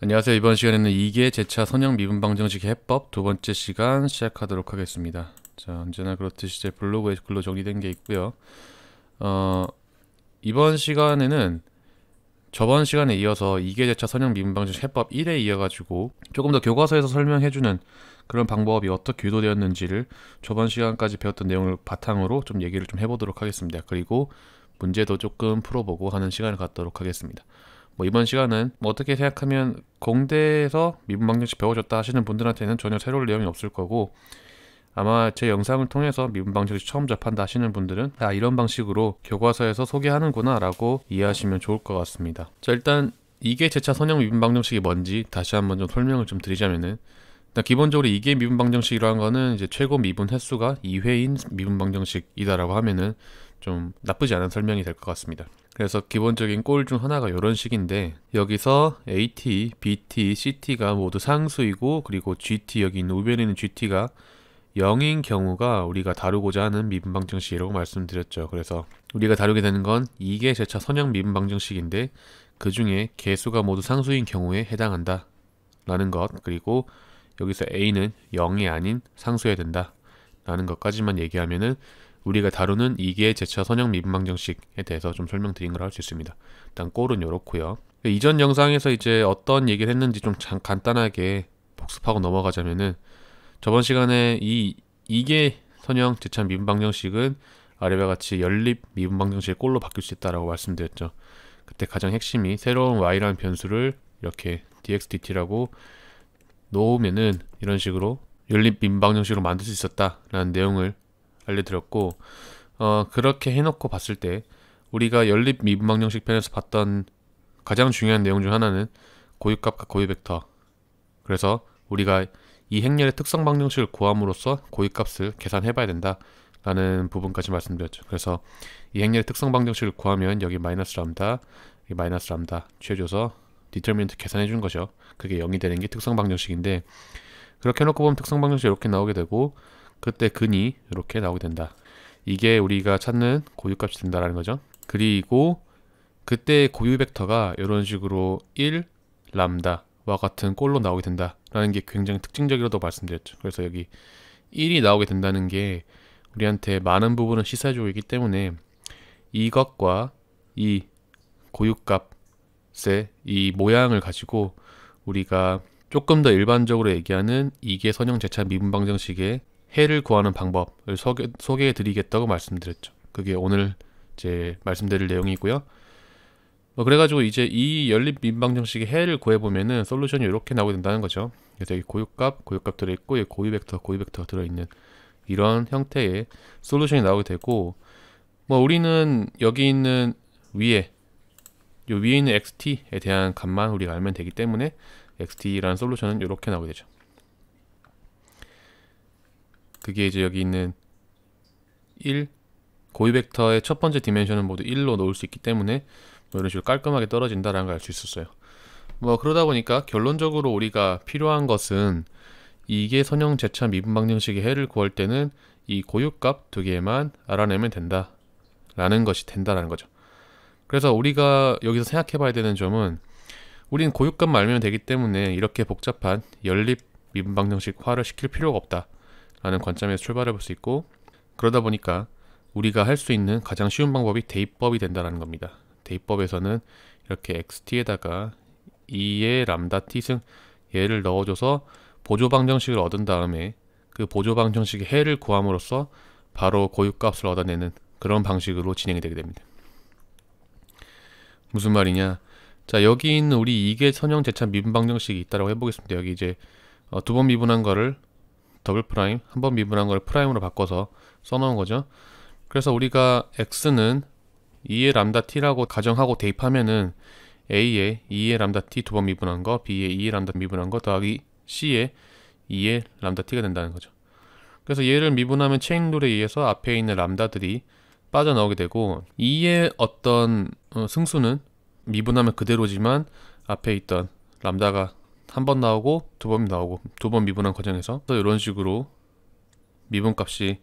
안녕하세요. 이번 시간에는 이계 재차 선형 미분 방정식 해법 두 번째 시간 시작하도록 하겠습니다. 자, 언제나 그렇듯이 제 블로그에 글로 정리된 게 있고요. 이번 시간에는 저번 시간에 이어서 이계 재차 선형 미분 방정식 해법 1에 이어가지고 조금 더 교과서에서 설명해주는 그런 방법이 어떻게 유도되었는지를 저번 시간까지 배웠던 내용을 바탕으로 좀 얘기를 좀 해보도록 하겠습니다. 그리고 문제도 조금 풀어보고 하는 시간을 갖도록 하겠습니다. 이번 시간은 어떻게 생각하면 공대에서 미분방정식 배워줬다 하시는 분들한테는 전혀 새로운 내용이 없을 거고, 아마 제 영상을 통해서 미분방정식 처음 접한다 하시는 분들은 이런 방식으로 교과서에서 소개하는구나 라고 이해하시면 좋을 것 같습니다. 자, 일단 이게 재차 선형 미분방정식이 뭔지 다시 한번 좀 설명을 좀 드리자면은, 일단 기본적으로 이게 미분방정식이라는 거는 이제 최고 미분 횟수가 2회인 미분방정식이다라고 하면은 좀 나쁘지 않은 설명이 될 것 같습니다. 그래서 기본적인 꼴 중 하나가 이런 식인데, 여기서 AT, BT, CT가 모두 상수이고, 그리고 GT, 여기 있는 우변에 있는 GT가 0인 경우가 우리가 다루고자 하는 미분방정식이라고 말씀드렸죠. 그래서 우리가 다루게 되는 건 이게 재차 선형 미분방정식인데, 그 중에 개수가 모두 상수인 경우에 해당한다 라는 것, 그리고 여기서 A는 0이 아닌 상수여야 된다 라는 것까지만 얘기하면은 우리가 다루는 이계 재차 선형 미분방정식에 대해서 좀 설명드린 걸 할 수 있습니다. 일단 꼴은 요렇고요. 이전 영상에서 이제 어떤 얘기를 했는지 좀 간단하게 복습하고 넘어가자면은, 저번 시간에 이 이계 선형 재차 미분방정식은 아래와 같이 연립 미분방정식의 꼴로 바뀔 수 있다라고 말씀드렸죠. 그때 가장 핵심이 새로운 y라는 변수를 이렇게 dx/dt라고 놓으면은 이런 식으로 연립 미분방정식으로 만들 수 있었다라는 내용을 알려드렸고, 그렇게 해놓고 봤을 때 우리가 연립 미분방정식 편에서 봤던 가장 중요한 내용 중 하나는 고유값과 고유벡터, 그래서 우리가 이 행렬의 특성 방정식을 구함으로써 고유값을 계산해봐야 된다 라는 부분까지 말씀드렸죠. 그래서 이 행렬의 특성 방정식을 구하면 여기 마이너스 람다, 여기 마이너스 람다 취해줘서 디터미넌트 계산해 주는 거죠. 그게 0이 되는 게 특성 방정식인데, 그렇게 해놓고 보면 특성 방정식이 이렇게 나오게 되고, 그때 근이 이렇게 나오게 된다. 이게 우리가 찾는 고유값이 된다라는 거죠. 그리고 그때 고유 벡터가 이런 식으로 1, 람다와 같은 꼴로 나오게 된다라는 게 굉장히 특징적이라고 말씀드렸죠. 그래서 여기 1이 나오게 된다는 게 우리한테 많은 부분을 시사해주고 있기 때문에 이것과 이 고유값의 이 모양을 가지고 우리가 조금 더 일반적으로 얘기하는 이계 선형 재차 미분방정식의 해를 구하는 방법을 소개해 드리겠다고 말씀드렸죠. 그게 오늘 이제 말씀드릴 내용이고요. 그래가지고 이제 이 연립 미분방정식의 해를 구해보면은 솔루션이 이렇게 나오게 된다는 거죠. 그래서 여기 고유값 들어있고, 여기 고유벡터 들어있는 이런 형태의 솔루션이 나오게 되고, 우리는 여기 있는 위에 있는 xt에 대한 값만 우리가 알면 되기 때문에 xt라는 솔루션은 이렇게 나오게 되죠. 그게 이제 여기 있는 1, 고유 벡터의 첫 번째 디멘션은 모두 1로 놓을 수 있기 때문에 이런 식으로 깔끔하게 떨어진다라는 걸 알 수 있었어요. 그러다 보니까 결론적으로 우리가 필요한 것은 이게 선형 재차 미분방정식의 해를 구할 때는 이 고유값 두 개만 알아내면 된다 라는 것이 된다라는 거죠. 그래서 우리가 여기서 생각해 봐야 되는 점은, 우리는 고유값만 알면 되기 때문에 이렇게 복잡한 연립 미분방정식화를 시킬 필요가 없다 라는 관점에서 출발해 볼 수 있고, 그러다 보니까 우리가 할 수 있는 가장 쉬운 방법이 대입법이 된다는 겁니다. 대입법에서는 이렇게 xt에다가 2의 람다 t승 얘를 넣어줘서 보조방정식을 얻은 다음에 그 보조방정식의 해를 구함으로써 바로 고유값을 얻어내는 그런 방식으로 진행이 되게 됩니다. 무슨 말이냐? 자, 여기 있는 우리 이계 선형 재차 미분방정식이 있다고 해보겠습니다. 여기 이제 두 번 미분한 거를 더블 프라임, 한 번 미분한 걸 프라임으로 바꿔서 써놓은 거죠. 그래서 우리가 x는 2의 람다 t라고 가정하고 대입하면은 a에 2의 람다 t 두 번 미분한 거, b에 2의 람다 미분한 거 더하기 c에 2의 람다 t가 된다는 거죠. 그래서 얘를 미분하면 체인 룰에 의해서 앞에 있는 람다들이 빠져나오게 되고, 2의 어떤 승수는 미분하면 그대로지만 앞에 있던 람다가 한 번 나오고 두 번 나오고, 두 번 미분한 과정에서 이런 식으로 미분값이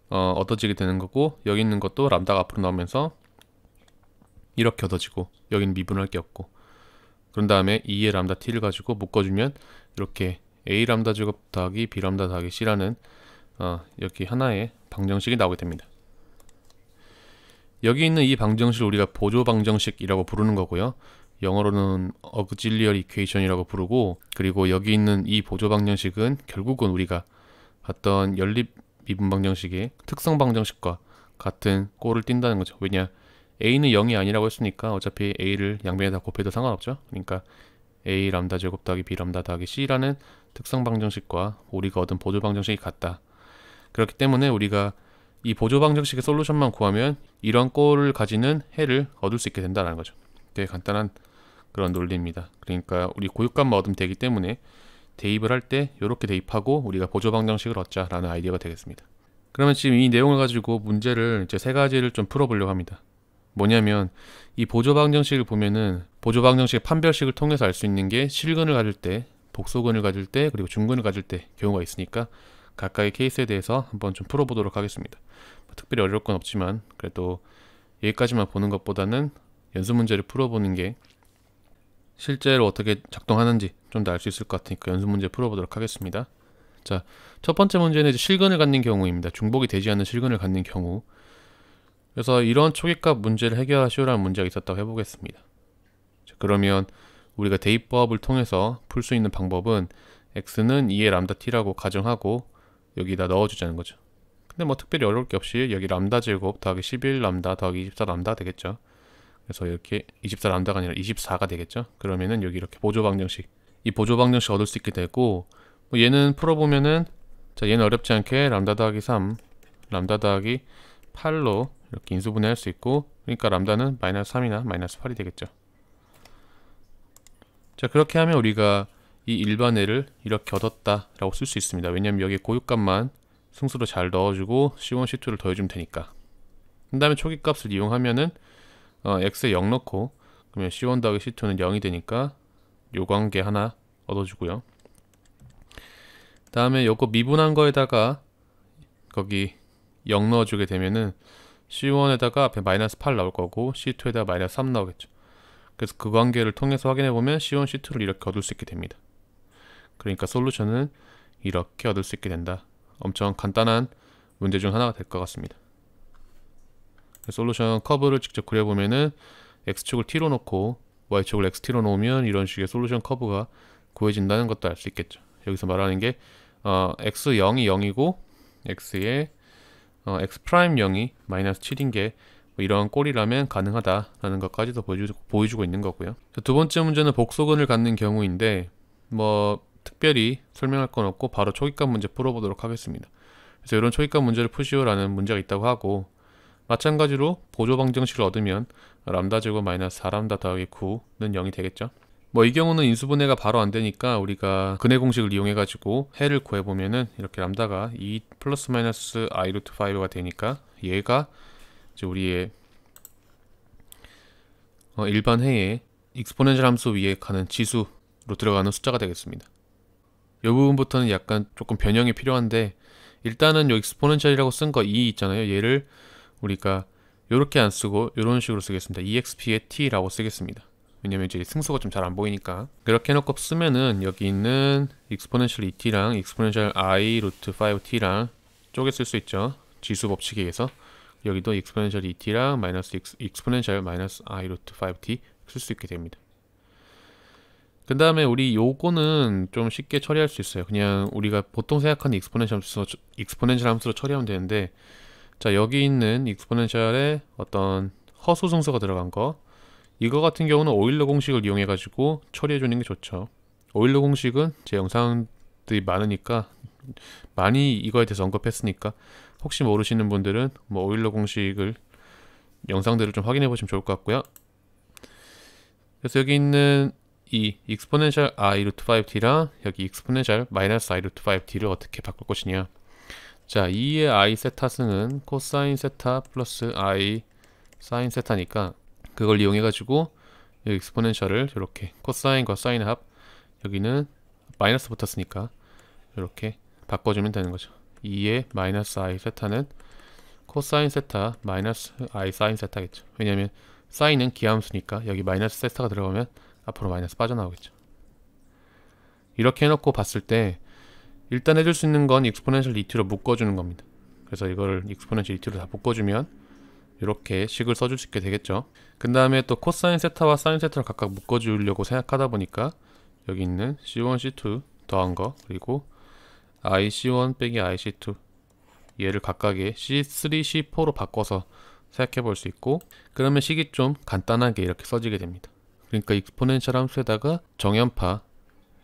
얻어지게 되는 거고, 여기 있는 것도 람다가 앞으로 나오면서 이렇게 얻어지고, 여기는 미분할 게 없고, 그런 다음에 2의 람다 t를 가지고 묶어주면 이렇게 a 람다 제곱 더하기 b 람다 더하기 c라는 여기 하나의 방정식이 나오게 됩니다. 여기 있는 이 방정식을 우리가 보조 방정식이라고 부르는 거고요. 영어로는 auxiliary equation이라고 부르고, 그리고 여기 있는 이 보조 방정식은 결국은 우리가 봤던 연립 미분 방정식의 특성 방정식과 같은 꼴을 띈다는 거죠. 왜냐, a는 0이 아니라고 했으니까 어차피 a를 양변에다 곱해도 상관없죠. 그러니까 a 람다 제곱 더하기 b 람다 더하기 c라는 특성 방정식과 우리가 얻은 보조 방정식이 같다. 그렇기 때문에 우리가 이 보조 방정식의 솔루션만 구하면 이런 꼴을 가지는 해를 얻을 수 있게 된다는 거죠. 되게 간단한 그런 논리입니다. 그러니까 우리 고유값만 얻으면 되기 때문에 대입을 할 때 이렇게 대입하고 우리가 보조 방정식을 얻자라는 아이디어가 되겠습니다. 그러면 지금 이 내용을 가지고 문제를 이제 세 가지를 좀 풀어보려고 합니다. 뭐냐면 이 보조 방정식을 보면은 보조 방정식의 판별식을 통해서 알 수 있는 게 실근을 가질 때, 복소근을 가질 때, 그리고 중근을 가질 때 경우가 있으니까 각각의 케이스에 대해서 한번 좀 풀어보도록 하겠습니다. 특별히 어려울 건 없지만 그래도 여기까지만 보는 것보다는 연습 문제를 풀어보는 게 실제로 어떻게 작동하는지 좀 더 알 수 있을 것 같으니까 연습 문제 풀어보도록 하겠습니다. 자, 첫 번째 문제는 이제 실근을 갖는 경우입니다. 중복이 되지 않는 실근을 갖는 경우. 그래서 이런 초기값 문제를 해결하시오라는 문제가 있었다고 해보겠습니다. 자, 그러면 우리가 대입법을 통해서 풀 수 있는 방법은 x는 2의 람다 t라고 가정하고 여기다 넣어주자는 거죠. 근데 뭐 특별히 어려울 게 없이 여기 람다 제곱 더하기 11 람다 더하기 24 람다 되겠죠. 그래서 이렇게 24 람다가 아니라 24가 되겠죠. 그러면은 여기 이렇게 보조 방정식, 이 보조 방정식 얻을 수 있게 되고, 뭐 얘는 풀어보면은, 자, 얘는 어렵지 않게 람다 더하기 3 람다 더하기 8로 이렇게 인수분해할 수 있고, 그러니까 람다는 마이너스 3이나 마이너스 8이 되겠죠. 자, 그렇게 하면 우리가 이 일반해를 이렇게 얻었다라고 쓸 수 있습니다. 왜냐면 여기 고유값만 승수로 잘 넣어주고 C1, C2를 더해주면 되니까. 그 다음에 초기값을 이용하면은 x에 0 넣고, 그러면 C1 더하기 C2는 0이 되니까 요 관계 하나 얻어주고요. 다음에 요거 미분한 거에다가 거기 0 넣어주게 되면은 C1에다가 앞에 마이너스 8 나올 거고 C2에다가 마이너스 3 나오겠죠. 그래서 그 관계를 통해서 확인해보면 C1, C2를 이렇게 얻을 수 있게 됩니다. 그러니까 솔루션은 이렇게 얻을 수 있게 된다. 엄청 간단한 문제 중 하나가 될 것 같습니다. 솔루션 커브를 직접 그려보면은 x축을 t로 놓고 y축을 xt로 놓으면 이런 식의 솔루션 커브가 구해진다는 것도 알 수 있겠죠. 여기서 말하는 게 x0이 0이고 x의 x 프라임 0이 마이너스 7인 게 뭐 이런 꼴이라면 가능하다라는 것까지도 보여주고 있는 거고요. 두 번째 문제는 복소근을 갖는 경우인데 뭐 특별히 설명할 건 없고 바로 초기값 문제 풀어보도록 하겠습니다. 그래서 이런 초기값 문제를 푸시오라는 문제가 있다고 하고, 마찬가지로 보조 방정식을 얻으면 람다 제곱 마이너스 4람다 더하기 9는 0이 되겠죠. 뭐 이 경우는 인수분해가 바로 안 되니까 우리가 근해 공식을 이용해 가지고 해를 구해보면은 이렇게 람다가 2 플러스 마이너스 i 루트 5가 되니까 얘가 이제 우리의 일반 해의 익스포넨셜 함수 위에 가는 지수로 들어가는 숫자가 되겠습니다. 이 부분부터는 약간 조금 변형이 필요한데, 일단은 요 익스포넨셜이라고 쓴 거 2 있잖아요. 얘를 우리가 요렇게 안 쓰고 요런 식으로 쓰겠습니다. exp의 t라고 쓰겠습니다. 왜냐면 이제 승수가 좀 잘 안 보이니까. 그렇게 해놓고 쓰면은 여기 있는 익스포넨셜 et랑 익스포넨셜 i 루트 5t랑 쪼개 쓸 수 있죠. 지수 법칙에 의해서. 여기도 익스포넨셜 et랑 마이너스 익스포넨셜 마이너스 i 루트 5t 쓸 수 있게 됩니다. 그 다음에 우리 요거는 좀 쉽게 처리할 수 있어요. 그냥 우리가 보통 생각하는 익스포넨셜 함수로 처리하면 되는데, 자, 여기 있는 익스포넨셜에 어떤 허수 승수가 들어간 거, 이거 같은 경우는 오일러 공식을 이용해 가지고 처리해 주는 게 좋죠. 오일러 공식은 제 영상들이 많으니까 많이 이거에 대해서 언급했으니까 혹시 모르시는 분들은 뭐 오일러 공식을 영상들을 좀 확인해 보시면 좋을 것 같고요. 그래서 여기 있는 이 익스포넨셜 i 루트 5t랑 여기 익스포넨셜 마이너스 i 루트 5t를 어떻게 바꿀 것이냐. 자, 2의 i 세타스는 코사인 세타 플러스 i 사인 세타니까 그걸 이용해 가지고 이 익스포넨셜을 이렇게 코사인과 사인 합, 여기는 마이너스 붙었으니까 이렇게 바꿔주면 되는 거죠. 2의 마이너스 i 세타는 코사인 세타 마이너스 i 사인 세타겠죠. 왜냐면 사인은 기하함수니까 여기 마이너스 세타가 들어가면 앞으로 마이너스 빠져나오겠죠. 이렇게 해놓고 봤을 때 일단 해줄 수 있는 건 익스포넨셜 ET로 묶어주는 겁니다. 그래서 이거를 익스포넨셜 ET로 다 묶어주면 이렇게 식을 써줄 수 있게 되겠죠. 그 다음에 또 코사인 세타와 사인 세타를 각각 묶어주려고 생각하다 보니까 여기 있는 C1, C2 더한 거, 그리고 IC1 빼기 IC2 얘를 각각의 C3, C4로 바꿔서 생각해 볼 수 있고, 그러면 식이 좀 간단하게 이렇게 써지게 됩니다. 그러니까 익스포넨셜 함수에다가 정연파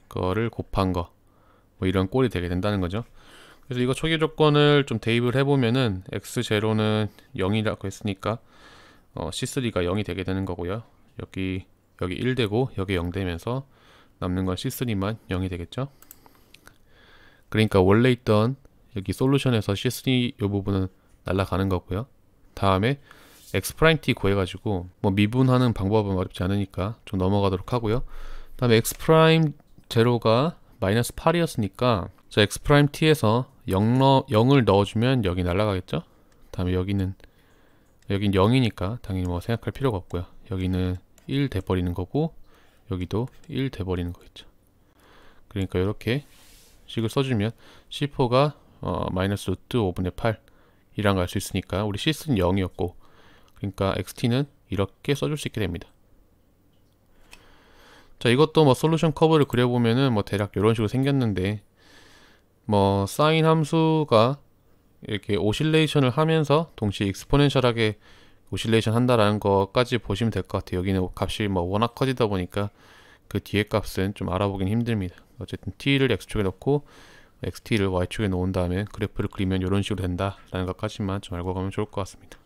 거를 곱한 거, 뭐 이런 꼴이 되게 된다는 거죠. 그래서 이거 초기 조건을 좀 대입을 해보면은 x0는 0이라고 했으니까 c3가 0이 되게 되는 거고요. 여기 1 되고 여기 0 되면서 남는 건 c3만 0이 되겠죠. 그러니까 원래 있던 여기 솔루션에서 C3 이 부분은 날아가는 거고요. 다음에 x'(t) 구해가지고 뭐 미분하는 방법은 어렵지 않으니까 좀 넘어가도록 하고요. 다음에 x'0가 마이너스 8이었으니까 자 x'(t에서 0을 넣어주면 여기 날아가겠죠. 다음에 여긴 0이니까 당연히 뭐 생각할 필요가 없고요. 여기는 1 돼버리는 거고 여기도 1 돼버리는 거겠죠. 그러니까 이렇게 식을 써주면 C4가 마이너스 루트 5분의 8이랑 갈 수 있으니까 우리 C3는 0이었고, 그러니까 XT는 이렇게 써줄 수 있게 됩니다. 자, 이것도 뭐 솔루션 커브를 그려보면은 뭐 대략 이런 식으로 생겼는데, 뭐 사인 함수가 이렇게 오실레이션을 하면서 동시에 익스포넨셜하게 오실레이션 한다라는 것까지 보시면 될 것 같아요. 여기는 값이 뭐 워낙 커지다 보니까 그 뒤에 값은 좀 알아보긴 힘듭니다. 어쨌든 t를 x축에 넣고 xt를 y축에 놓은 다음에 그래프를 그리면 이런 식으로 된다라는 것까지만 좀 알고 가면 좋을 것 같습니다.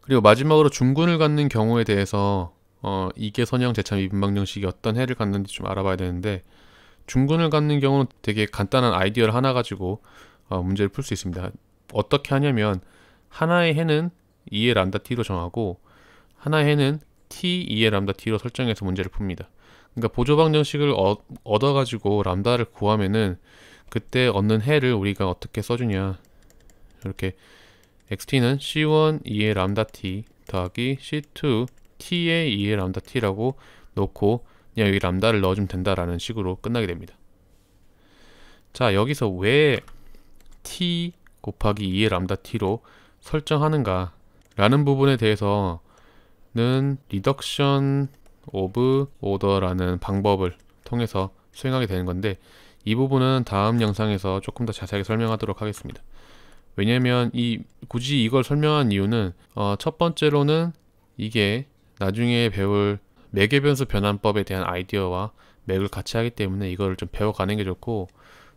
그리고 마지막으로 중근을 갖는 경우에 대해서 이계선형 제차 미분방정식이 어떤 해를 갖는지 좀 알아봐야 되는데, 중근을 갖는 경우는 되게 간단한 아이디어를 하나 가지고 문제를 풀 수 있습니다. 어떻게 하냐면 하나의 해는 2의 람다 t로 정하고 하나의 해는 t 2의 람다 t로 설정해서 문제를 풉니다. 그러니까 보조방정식을 얻어가지고 람다를 구하면은 그때 얻는 해를 우리가 어떻게 써주냐, 이렇게 xt는 c1 2의 람다 t 더하기 c2 t의 2의 람다 t라고 놓고 그냥 여기 람다를 넣어주면 된다라는 식으로 끝나게 됩니다. 자, 여기서 왜 t 곱하기 2의 람다 t로 설정하는가 라는 부분에 대해서는 리덕션 오브 오더라는 방법을 통해서 수행하게 되는 건데, 이 부분은 다음 영상에서 조금 더 자세하게 설명하도록 하겠습니다. 왜냐면 굳이 이걸 설명한 이유는 첫 번째로는 이게 나중에 배울 매개변수 변환법에 대한 아이디어와 맥을 같이 하기 때문에 이거를 좀 배워가는 게 좋고,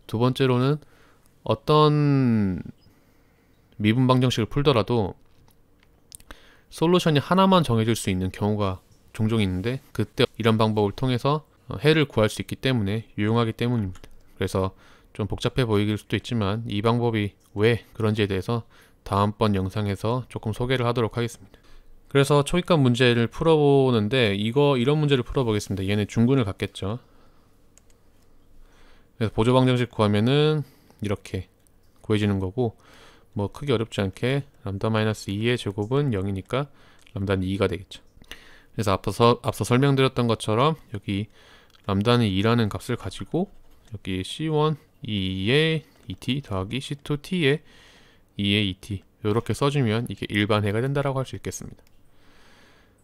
두 번째로는 어떤 미분방정식을 풀더라도 솔루션이 하나만 정해질 수 있는 경우가 종종 있는데, 그때 이런 방법을 통해서 해를 구할 수 있기 때문에 유용하기 때문입니다. 그래서 좀 복잡해 보이길 수도 있지만 이 방법이 왜 그런지에 대해서 다음번 영상에서 조금 소개를 하도록 하겠습니다. 그래서 초기값 문제를 풀어보는데 이런 문제를 풀어보겠습니다. 얘는 중근을 갖겠죠. 그래서 보조방정식 구하면은 이렇게 구해지는 거고, 뭐 크게 어렵지 않게 람다 마이너스 2의 제곱은 0이니까 람다는 2가 되겠죠. 그래서 앞서 설명드렸던 것처럼 여기 람다는 2라는 값을 가지고 여기 C1 2의 2t 더하기 C2 t의 2의 2t 이렇게 써주면 이게 일반해가 된다라고 할 수 있겠습니다.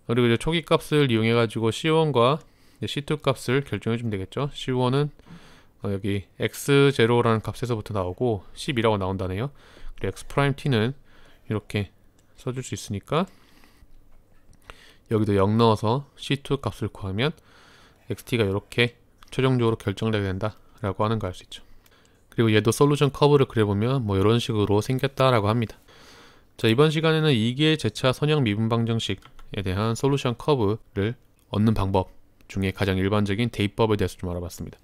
그리고 이제 초기 값을 이용해 가지고 C1과 C2 값을 결정해 주면 되겠죠. C1은 여기 x0라는 값에서부터 나오고 12라고 나온다네요. 그리고 x'(t는 이렇게 써줄 수 있으니까 여기도 0 넣어서 C2 값을 구하면 xt가 이렇게 최종적으로 결정되게 된다 라고 하는 거 알 수 있죠. 그리고 얘도 솔루션 커브를 그려보면 뭐 이런 식으로 생겼다라고 합니다. 자, 이번 시간에는 이계 제차 선형 미분방정식에 대한 솔루션 커브를 얻는 방법 중에 가장 일반적인 대입법에 대해서 좀 알아봤습니다.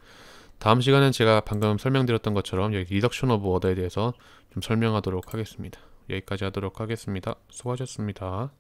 다음 시간은 제가 방금 설명드렸던 것처럼 여기 리덕션 오브 오더에 대해서 좀 설명하도록 하겠습니다. 여기까지 하도록 하겠습니다. 수고하셨습니다.